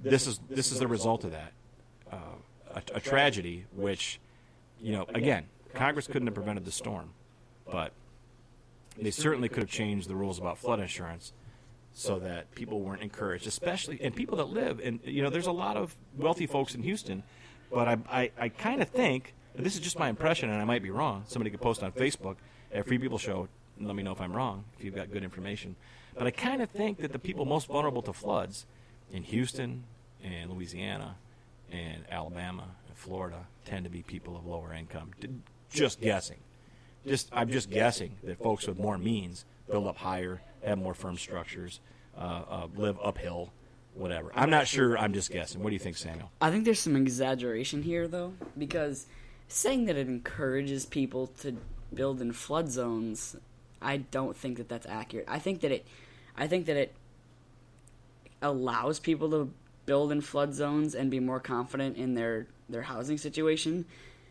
this is the result of that. A tragedy which, again, Congress couldn't have prevented the storm, but they certainly could have changed the rules about flood insurance so that people weren't encouraged, especially, and people that live, and there's a lot of wealthy folks in Houston, but I kind of think, and this is just my impression, and I might be wrong. Somebody could post on Facebook at Free People Show and let me know if I'm wrong, if you've got good information. But I kind of think that the people most vulnerable to floods in Houston and Louisiana and Alabama and Florida tend to be people of lower income. Just guessing. I'm just guessing that folks with more means build up higher, have more firm structures, live uphill, whatever. I'm not sure. I'm just guessing. What do you think, Samuel? I think there's some exaggeration here, though, because saying that it encourages people to build in flood zones, I don't think that that's accurate. I think that it allows people to build in flood zones and be more confident in their housing situation.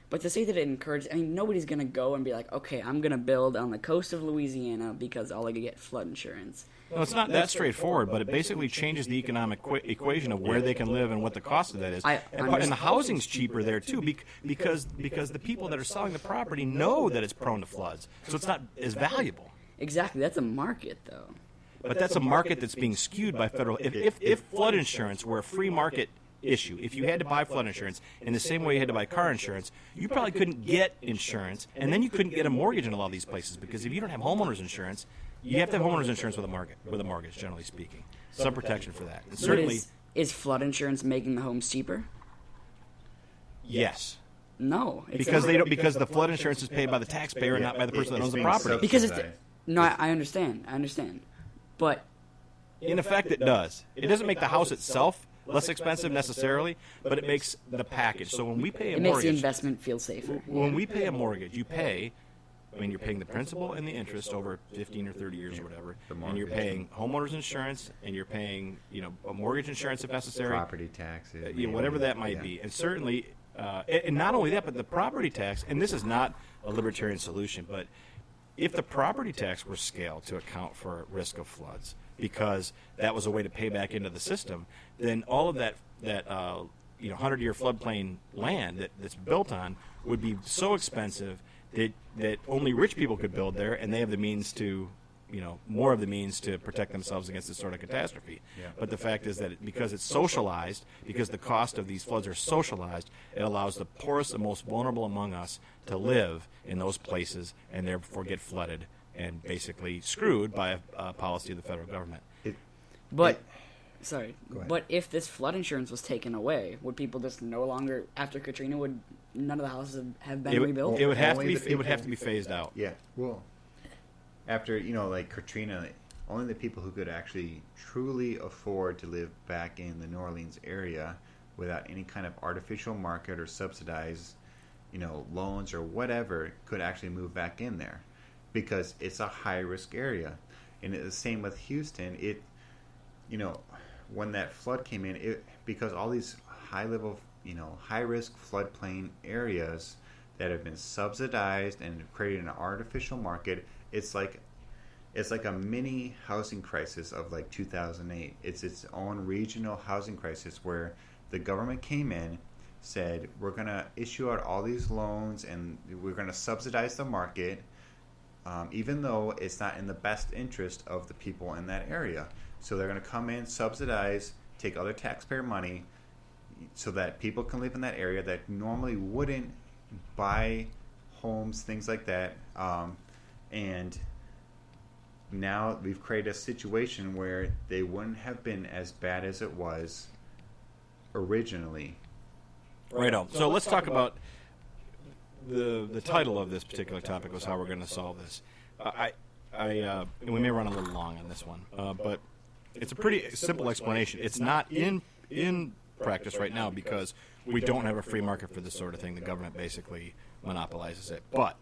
But to say that it encourages, nobody's going to go and be like, okay, I'm going to build on the coast of Louisiana because I'll get flood insurance. No, it's not that straightforward, but it basically changes the economic equation of where they can live and what the cost of that is. And the housing's cheaper there, too, because the people that are selling the property know that it's prone to floods, so it's not as valuable. Exactly. That's a market, though. But that's a market that's being skewed by federal. If flood insurance were a free market issue, if you had to buy flood insurance in the same way you had to buy car insurance, you probably couldn't get insurance, and then you couldn't get a mortgage in a lot of these places, because if you don't have homeowners insurance, you have to have homeowners insurance with a mortgage, generally speaking. Some protection for that. And certainly, is flood insurance making the homes cheaper? Yes. No, because the flood insurance is paid by the taxpayer and not by the person that owns the property. Because I understand, but in effect, it does. It doesn't make the house itself less expensive necessarily, but it makes the package. So when we pay a mortgage, it makes the investment feel safer. When we pay a mortgage, you're paying the principal and the interest over 15 or 30 years or whatever, and you're paying homeowners insurance, and you're paying a mortgage insurance if necessary, property taxes, whatever that might be, and certainly, and not only that, but the property tax. And this is not a libertarian solution, but if the property tax were scaled to account for risk of floods, because that was a way to pay back into the system, then all of that 100-year floodplain land that's built on would be so expensive that only rich people could build there, and they have the means to, more of the means to protect themselves against this sort of catastrophe. Yeah. But the fact is that because it's socialized, because the cost of these floods are socialized, it allows the poorest and most vulnerable among us to live in those places and therefore get flooded and basically screwed by a policy of the federal government. But if this flood insurance was taken away, would people just no longer, after Katrina, would none of the houses have been rebuilt? It would have to be phased out. Yeah. Well, after like Katrina, only the people who could actually truly afford to live back in the New Orleans area without any kind of artificial market or subsidized, loans or whatever could actually move back in there, because it's a high risk area. And the same with Houston. When that flood came in, because all these high level, high risk floodplain areas that have been subsidized and created an artificial market, it's like a mini housing crisis of like 2008. It's its own regional housing crisis where the government came in, said, we're going to issue out all these loans and we're going to subsidize the market, even though it's not in the best interest of the people in that area. So they're going to come in, subsidize, take other taxpayer money so that people can live in that area that normally wouldn't buy homes, things like that. And now we've created a situation where they wouldn't have been as bad as it was originally. Right on. So let's talk about the title of this particular topic was how we're going to solve this. And we may run a little long on this one, but it's a pretty simple explanation. It's not in practice right now because we don't have a free market for this sort of thing. The government basically monopolizes it. But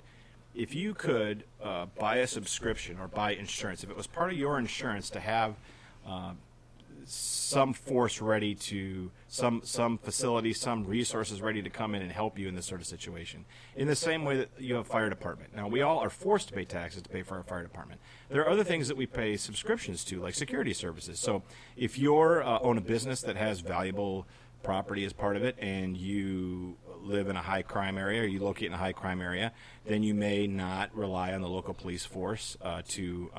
if you could buy a subscription or buy insurance, if it was part of your insurance to have some force ready to, some facility, some resources ready to come in and help you in this sort of situation. In the same way that you have a fire department. Now, we all are forced to pay taxes to pay for our fire department. There are other things that we pay subscriptions to, like security services. So if you own a business that has valuable property as part of it, and you live in a high crime area, or you locate in a high crime area, then you may not rely on the local police force to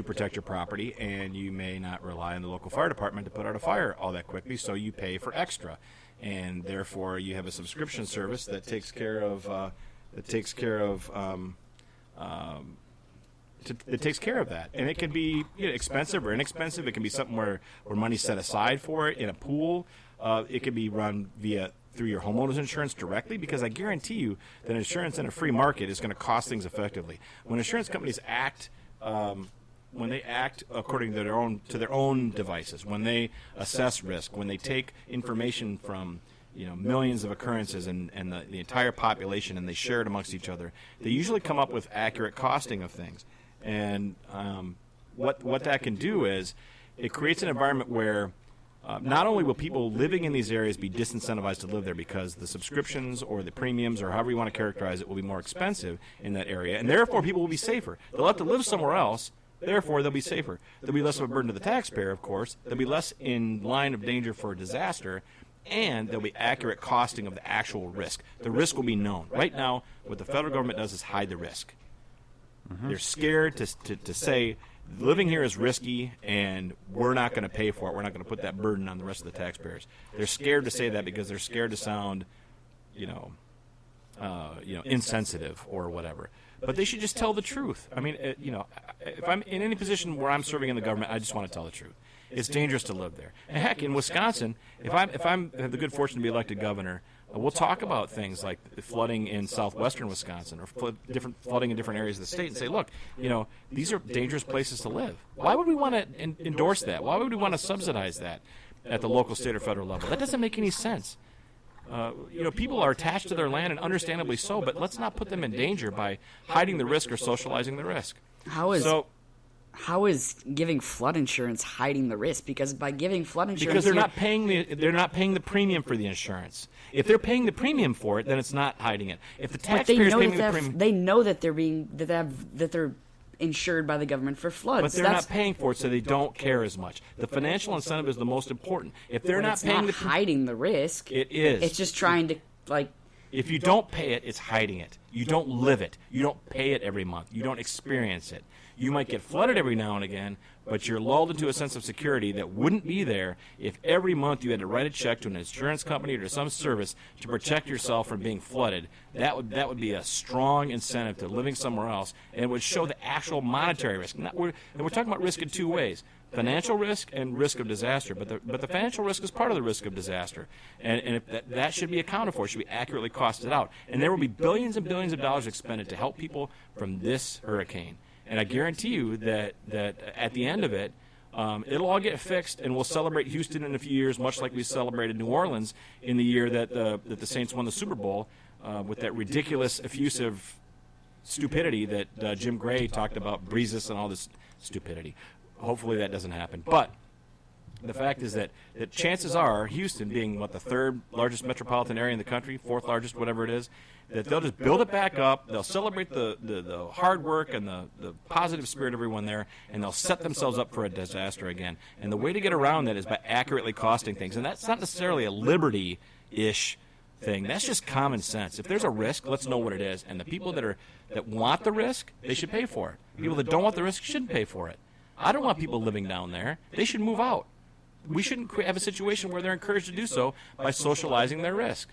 protect your property, and you may not rely on the local fire department to put out a fire all that quickly, so you pay for extra, and therefore you have a subscription service that takes care of that takes care of that, and it can be expensive or inexpensive. It can be something where money's set aside for it in a pool. It can be run through your homeowner's insurance directly, because I guarantee you that insurance in a free market is going to cost things effectively. When insurance companies act according to their own devices, when they assess risk, when they take information from millions of occurrences and the entire population, and they share it amongst each other, they usually come up with accurate costing of things. And what that can do is it creates an environment where not only will people living in these areas be disincentivized to live there because the subscriptions or the premiums or however you want to characterize it will be more expensive in that area, and therefore people will be safer. They'll have to live somewhere else, therefore they'll be safer. There'll be less of a burden to the taxpayer, of course. They'll be less in line of danger for a disaster, and there'll be accurate costing of the actual risk. The risk will be known. Right now, what the federal government does is hide the risk. Mm-hmm. They're scared to say, living here is risky, and we're not going to pay for it. We're not going to put that burden on the rest of the taxpayers. They're scared to say that because they're scared to sound, insensitive or whatever. But they should just tell the truth. I mean, if I'm in any position where I'm serving in the government, I just want to tell the truth. It's dangerous to live there. And heck, in Wisconsin, if I have the good fortune to be elected governor, we'll talk about things like flooding in southwestern Wisconsin or flooding in different areas of the state and say, look, these are dangerous places to live. Why would we want to endorse that? Why would we want to subsidize that at the local, state, or federal level? That doesn't make any sense. People are attached to their land, and understandably so, but let's not put them in danger by hiding the risk or socializing the risk. How is giving flood insurance hiding the risk? Because by giving flood insurance, because they're not paying the premium for the insurance. If they're paying the premium for it, then it's not hiding it. If the taxpayers paying the premium, they know that they're insured by the government for floods. But they're not paying for it, so they don't care as much. The financial incentive is the most important. If they're not paying hiding the risk, it is. It's just trying to If you don't pay it, it's hiding it. You don't live it. You don't pay it every month. You don't experience it. You might get flooded every now and again, but you're lulled into a sense of security that wouldn't be there if every month you had to write a check to an insurance company or to some service to protect yourself from being flooded. That would be a strong incentive to living somewhere else, and it would show the actual monetary risk. We're talking about risk in two ways: financial risk and risk of disaster. But the financial risk is part of the risk of disaster, and if that should be accounted for. It should be accurately costed out, and there will be billions and billions of dollars expended to help people from this hurricane. And I guarantee you that at the end of it, it'll all get fixed, and we'll celebrate Houston in a few years, much like we celebrated New Orleans in the year that the Saints won the Super Bowl with that ridiculous, effusive stupidity that Jim Gray talked about, Breezes and all this stupidity. Hopefully that doesn't happen. But the fact is that chances are, Houston being, the third largest metropolitan area in the country, fourth largest, whatever it is, that they'll just build it back up, they'll celebrate the hard work and the positive spirit of everyone there, and they'll set themselves up for a disaster again. And the way to get around that is by accurately costing things. And that's not necessarily a liberty-ish thing. That's just common sense. If there's a risk, let's know what it is. And the people that want the risk, they should pay for it. People that don't want the risk shouldn't pay for it. I don't want people living down there. They should move out. We shouldn't have a situation where they're encouraged to do so by socializing their risk.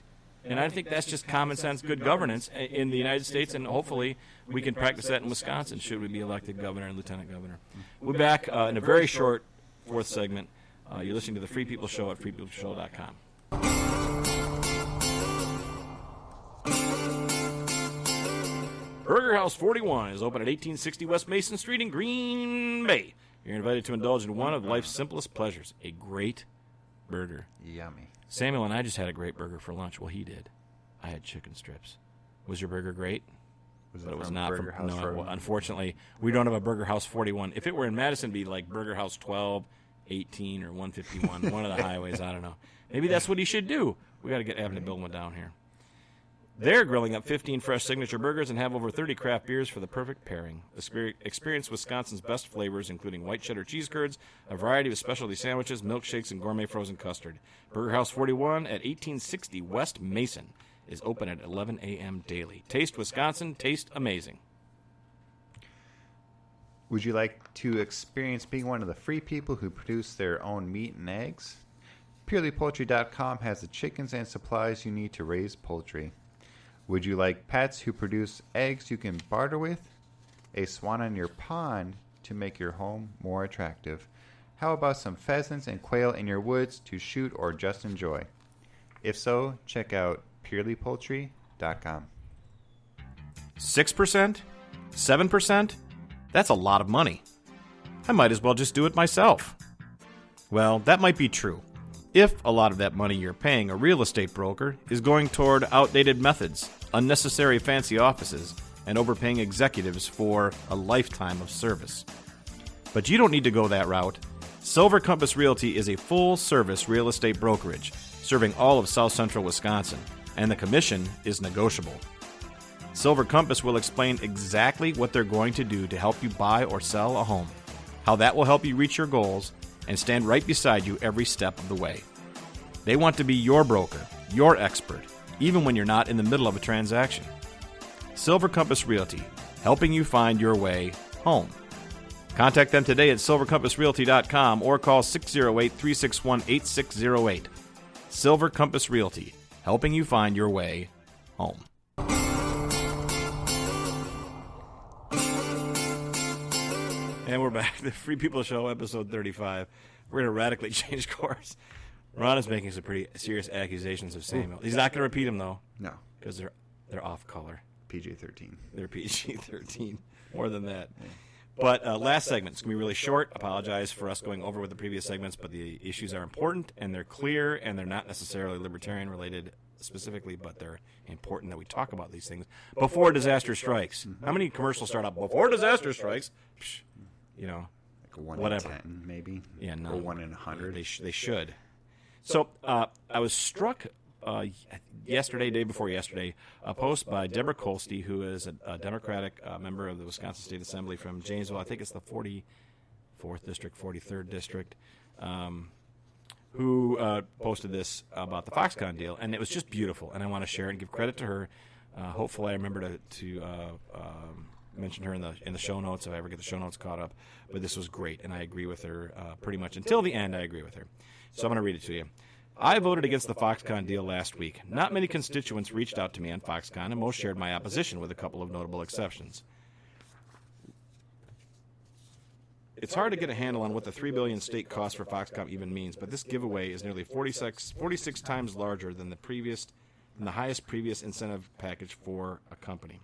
And I think that's just common sense, good governance in the United States, and hopefully we can practice that in Wisconsin should we be elected governor and lieutenant governor. We'll be back in a very short fourth segment. You're listening to The Free People Show at freepeopleshow.com. Burger House 41 is open at 1860 West Mason Street in Green Bay. You're invited to indulge in one of life's simplest pleasures, a great burger. Yummy. Samuel and I just had a great burger for lunch. Well, he did. I had chicken strips. Was your burger great? But it was not Burger House 41? Unfortunately, we don't have a Burger House 41. If it were in Madison, it'd be like Burger House 12, 18 or 151, one of the highways. I don't know. Maybe that's what he should do. We got to get having to build one down here. They're grilling up 15 fresh signature burgers and have over 30 craft beers for the perfect pairing. Experience Wisconsin's best flavors, including white cheddar cheese curds, a variety of specialty sandwiches, milkshakes, and gourmet frozen custard. Burger House 41 at 1860 West Mason is open at 11 a.m. daily. Taste Wisconsin, taste amazing. Would you like to experience being one of the free people who produce their own meat and eggs? PurelyPoultry.com has the chickens and supplies you need to raise poultry. Would you like pets who produce eggs you can barter with? A swan on your pond to make your home more attractive? How about some pheasants and quail in your woods to shoot or just enjoy? If so, check out PurelyPoultry.com. 6%? 7%? That's a lot of money. I might as well just do it myself. Well, that might be true, if a lot of that money you're paying a real estate broker is going toward outdated methods, unnecessary fancy offices, and overpaying executives for a lifetime of service. But you don't need to go that route. Silver Compass Realty is a full-service real estate brokerage serving all of South Central Wisconsin, and the commission is negotiable. Silver Compass will explain exactly what they're going to do to help you buy or sell a home, how that will help you reach your goals, and stand right beside you every step of the way. They want to be your broker, your expert, even when you're not in the middle of a transaction. Silver Compass Realty, helping you find your way home. Contact them today at silvercompassrealty.com or call 608-361-8608. Silver Compass Realty, helping you find your way home. And we're back. The Free People Show, episode 35. We're going to radically change course. Ron is making some pretty serious accusations of Samuel. He's not going to repeat them, though. No. Because they're off color. PG-13. They're PG-13. More than that. Yeah. But last segment, it's going to be really short. Apologize for us going over with the previous segments, but the issues are important, and they're clear, and they're not necessarily libertarian-related specifically, but they're important that we talk about these things before disaster strikes. Mm-hmm. How many commercials start out before disaster strikes? Psh, you know, like a 1 whatever. in 10, maybe. Yeah, no. Or 1 in 100. They should. So I was struck yesterday, day before yesterday, a post by Deborah Kolste, who is a Democratic member of the Wisconsin State Assembly from Janesville. I think it's the 44th District, 43rd District, who posted this about the Foxconn deal. And it was just beautiful, and I want to share it and give credit to her. Hopefully I remember to mention her in the show notes if I ever get the show notes caught up. But this was great, and I agree with her pretty much. Until the end, I agree with her. So I'm going to read it to you. I voted against the Foxconn deal last week. Not many constituents reached out to me on Foxconn, and most shared my opposition, with a couple of notable exceptions. It's hard to get a handle on what the $3 billion state cost for Foxconn even means, but this giveaway is nearly 46 times larger than the highest previous incentive package for a company.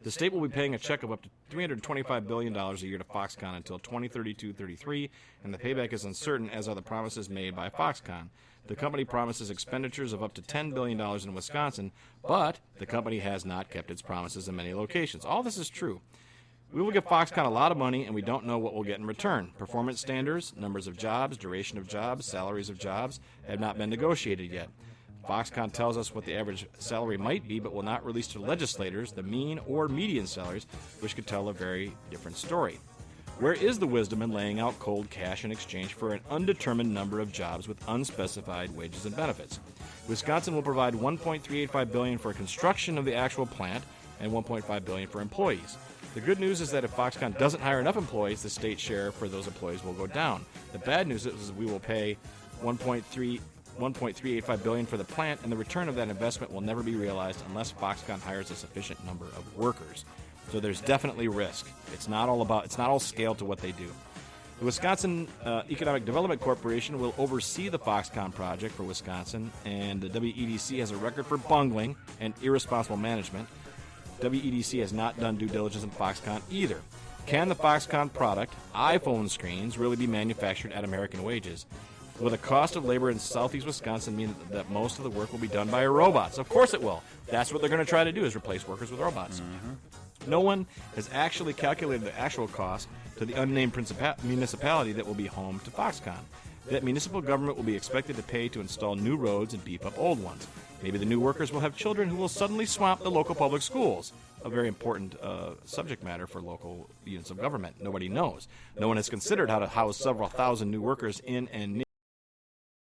The state will be paying a check of up to $325 billion a year to Foxconn until 2032-33, and the payback is uncertain, as are the promises made by Foxconn. The company promises expenditures of up to $10 billion in Wisconsin, but the company has not kept its promises in many locations. All this is true. We will give Foxconn a lot of money, and we don't know what we'll get in return. Performance standards, numbers of jobs, duration of jobs, salaries of jobs have not been negotiated yet. Foxconn tells us what the average salary might be, but will not release to legislators the mean or median salaries, which could tell a very different story. Where is the wisdom in laying out cold cash in exchange for an undetermined number of jobs with unspecified wages and benefits? Wisconsin will provide $1.385 billion for construction of the actual plant and $1.5 billion for employees. The good news is that if Foxconn doesn't hire enough employees, the state share for those employees will go down. The bad news is we will pay $1.385 billion for the plant, and the return of that investment will never be realized unless Foxconn hires a sufficient number of workers. So there's definitely risk. It's not all scaled to what they do. The Wisconsin Economic Development Corporation will oversee the Foxconn project for Wisconsin, and the WEDC has a record for bungling and irresponsible management. WEDC has not done due diligence in Foxconn either. Can the Foxconn product, iPhone screens, really be manufactured at American wages? Will the cost of labor in southeast Wisconsin mean that most of the work will be done by robots? Of course it will. That's what they're going to try to do, is replace workers with robots. Mm-hmm. No one has actually calculated the actual cost to the unnamed municipality that will be home to Foxconn. That municipal government will be expected to pay to install new roads and beef up old ones. Maybe the new workers will have children who will suddenly swamp the local public schools. A very important subject matter for local units of government. Nobody knows. No one has considered how to house several thousand new workers in and near